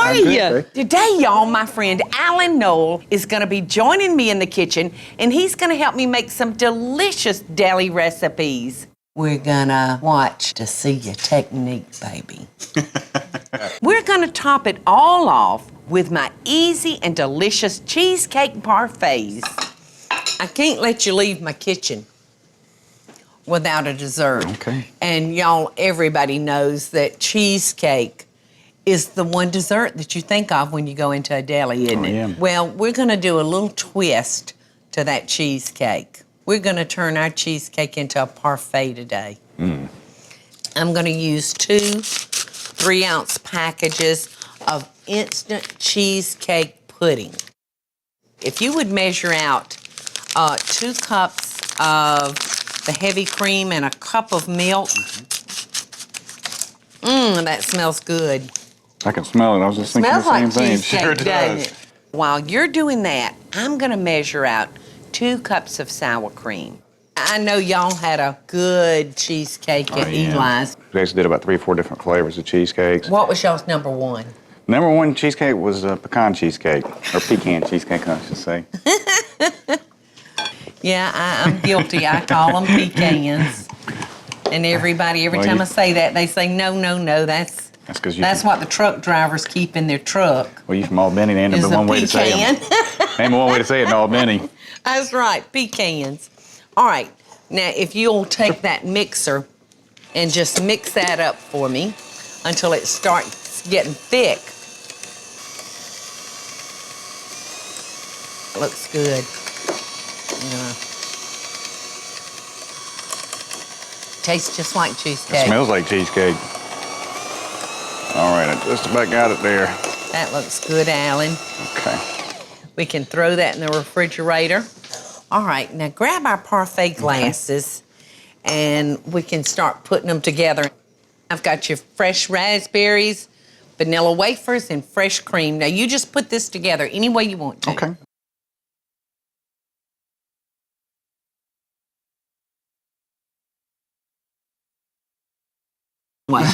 are you? Today, y'all, my friend Alan Knoll is going to be joining me in the kitchen, and he's going to help me make some delicious deli recipes. We're going to watch to see your technique, baby. We're going to top it all off with my easy and delicious cheesecake parfaits. I can't let you leave my kitchen without a dessert. Okay. And y'all, everybody knows that cheesecake is the one dessert that you think of when you go into a deli, isn't it? Yeah. Well, we're gonna do a little twist to that cheesecake. We're gonna turn our cheesecake into a parfait today. I'm gonna use 2 3-ounce packages of instant cheesecake pudding. If you would measure out 2 cups of the heavy cream and a cup of milk. That smells good. I can smell it. I was just thinking the same thing. Sure does. While you're doing that, I'm gonna measure out 2 cups of sour cream. I know y'all had a good cheesecake at Eli's. We actually did about 3 or 4 different flavors of cheesecakes. What was y'all's number 1? Number 1 cheesecake was pecan cheesecake, or pecan cheesecake, I should say. Yeah, I'm guilty. I call them pecans. And everybody, every time I say that, they say, no, that's what the truck drivers keep in their truck. Well, you from Albany, they ain't but one way to say it. Ain't but one way to say it in Albany. That's right, pecans. All right, now if you'll take that mixer and just mix that up for me until it starts getting thick. It looks good. Tastes just like cheesecake. It smells like cheesecake. All right, I just about got it there. That looks good, Alan. Okay. We can throw that in the refrigerator. All right, now grab our parfait glasses and we can start putting them together. I've got your fresh raspberries, vanilla wafers, and fresh cream. Now you just put this together any way you want to. Okay. What?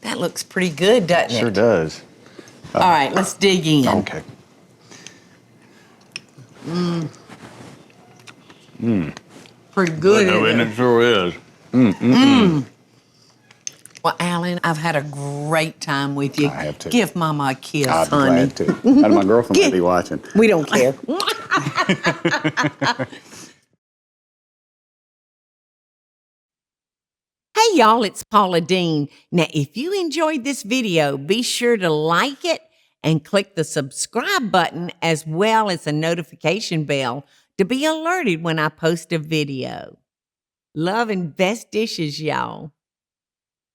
That looks pretty good, doesn't it? Sure does. All right, let's dig in. Okay. Pretty good, isn't it? Sure is. Well, Alan, I've had a great time with you. I have too. Give Mama a kiss, I'd be honey. glad to. How do my girlfriend might be watching? We don't care. Hey, y'all, it's Paula Deen. Now, if you enjoyed this video, be sure to like it and click the subscribe button as well as the notification bell to be alerted when I post a video. Love and best dishes, y'all.